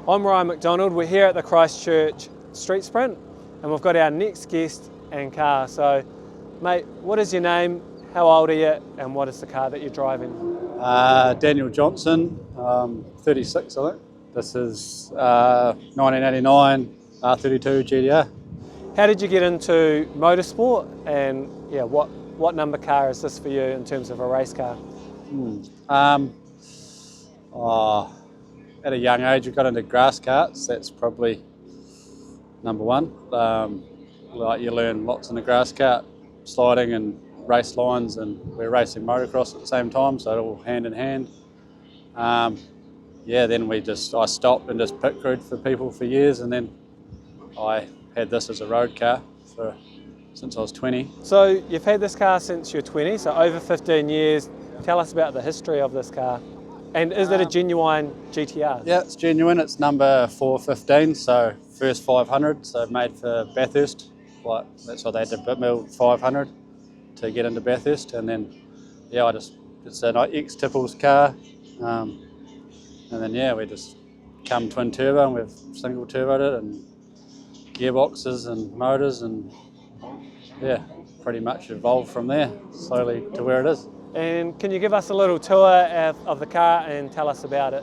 I'm Ryan McDonald. We're here at the Christchurch Street Sprint and we've got our next guest and car. So, mate, what is your name, how old are you, and what is the car that you're driving? Daniel Johnson, 36 I think. This is 1989 R32 GT-R. How did you get into motorsport, and yeah, what number car is this for you in terms of a race car? At a young age I got into grass karts. That's probably number one. Like you learn lots in a grass kart, sliding and race lines, and we're racing motocross at the same time, so it all hand in hand. Then I stopped and just pit crewed for people for years, and then I had this as a road car since I was 20. So you've had this car since you're 20, so over 15 years. Tell us about the history of this car. And is it a genuine GT-R? Yeah, it's genuine. It's number 415, so first 500, so made for Bathurst. Like, that's why they had to build 500 to get into Bathurst. And then, it's an ex-Tipples car. And then, we just come twin turbo, and we've single turboed it, and gearboxes and motors, and pretty much evolved from there slowly to where it is. And can you give us a little tour of the car and tell us about it?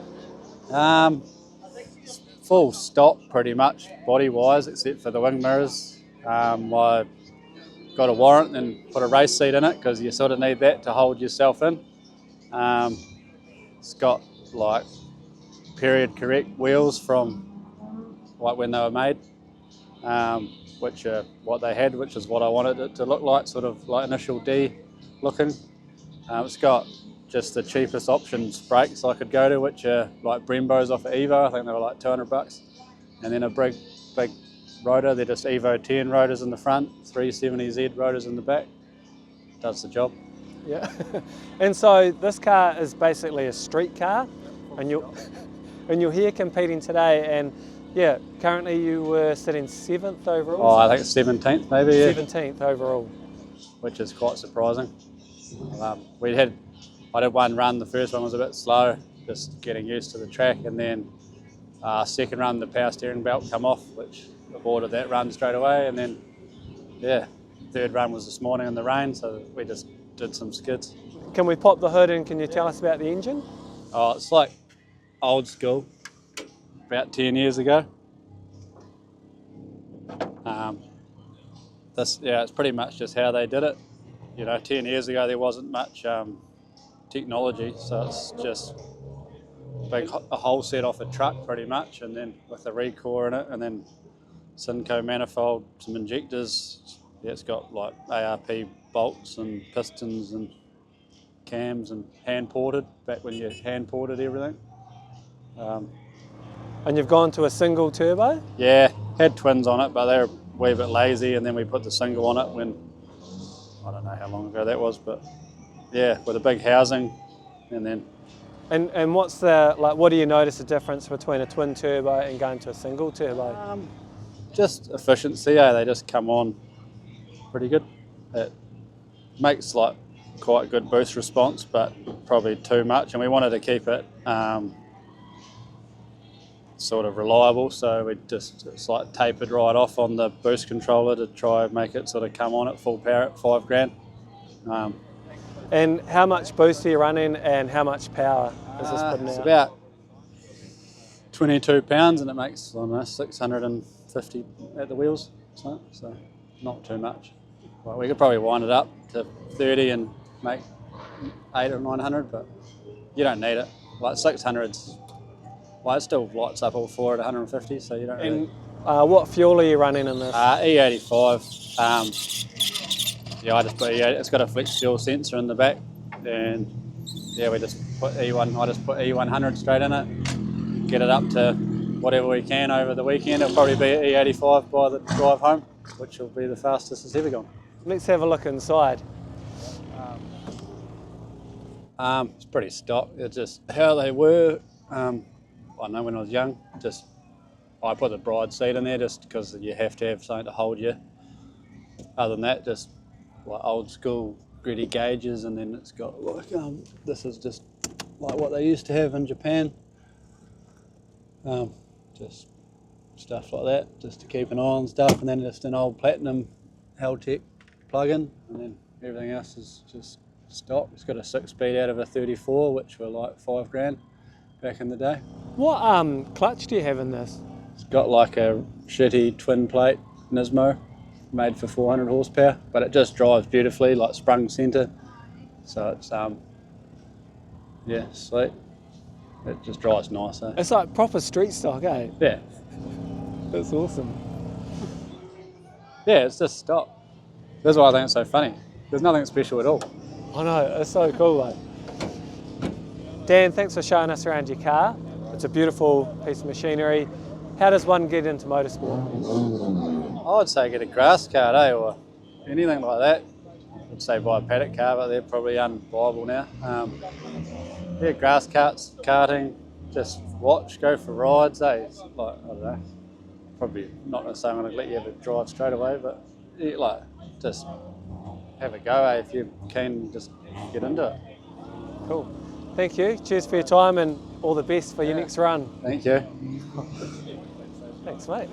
Full stop pretty much body wise, except for the wing mirrors. I got a warrant and put a race seat in it because you sort of need that to hold yourself in. It's got like period correct wheels from like when they were made, which are what they had, which is what I wanted it to look like, sort of like initial D looking. It's got just the cheapest options brakes I could go to, which are like Brembos off of Evo. I think they were like $200. And then a big rotor. They're just Evo 10 rotors in the front, 370Z rotors in the back. Does the job. Yeah. And so this car is basically a street car, and you're here competing today. And yeah, currently you were sitting 7th overall. Oh, I think 17th maybe. Yeah. 17th overall, which is quite surprising. I did one run. The first one was a bit slow, just getting used to the track, and then second run the power steering belt come off, which aborted that run straight away, and then third run was this morning in the rain, so we just did some skids. Can we pop the hood and can you tell us about the engine? Oh, it's like old school, about 10 years ago. It's pretty much just how they did it. 10 years ago there wasn't much technology, so it's just a Holset off a truck pretty much, and then with a recore in it, and then Synco manifold, some injectors. It's got like ARP bolts and pistons and cams, and hand ported, back when you hand ported everything. And you've gone to a single turbo? Yeah, had twins on it, but they were a wee bit lazy, and then we put the single on it when, I don't know how long ago that was, but yeah, with a big housing, and then. And what's the, what do you notice the difference between a twin turbo and going to a single turbo? Just efficiency, they just come on pretty good. It makes quite good boost response, but probably too much, and we wanted to keep it sort of reliable, so it's like tapered right off on the boost controller to try and make it sort of come on at full power at $5,000. And how much boost are you running, and how much power is this putting out? It's about 22 pounds, and it makes, I don't know, 650 at the wheels, so not too much. Well, we could probably wind it up to 30 and make 800 or 900, but you don't need it. Like 600's, it still lights up all four at 150, so you don't really. And what fuel are you running in this? E85. I just put E80. It's got a flex fuel sensor in the back, and we just put E1. I just put E100 straight in it, get it up to whatever we can over the weekend. It'll probably be E85 by the drive home, which will be the fastest it's ever gone. Let's have a look inside. It's pretty stock. It's just how they were. I know when I was young, I put the bride seat in there just because you have to have something to hold you. Other than that, just like old school gritty gauges, and then it's got this is just like what they used to have in Japan. just stuff like that, just to keep an eye on stuff, and then just an old Platinum Haltech plug-in, and then everything else is just stock. It's got a 6-speed out of a 34, which were like $5,000 back in the day. What clutch do you have in this? It's got like a shitty twin plate Nismo made for 400 horsepower, but it just drives beautifully, like sprung centre. So it's yeah, sweet. It just drives nice, eh? It's like proper street stock, eh? Yeah. That's awesome. Yeah, it's just stock. That's why I think it's so funny. There's nothing special at all. I know, it's so cool, mate. Dan, thanks for showing us around your car. It's a beautiful piece of machinery. How does one get into motorsport? I would say get a grass cart, eh, or anything like that. I'd say buy a paddock car, but they're probably unviable now. Yeah, grass carts, karting, just watch, go for rides, eh? It's like, I don't know, probably not going to say I'm going to let you have a drive straight away, but yeah, like, just have a go, eh? If you're keen, just get into it. Cool. Thank you. Cheers for your time and all the best for your next run. Thank you. Thanks, mate.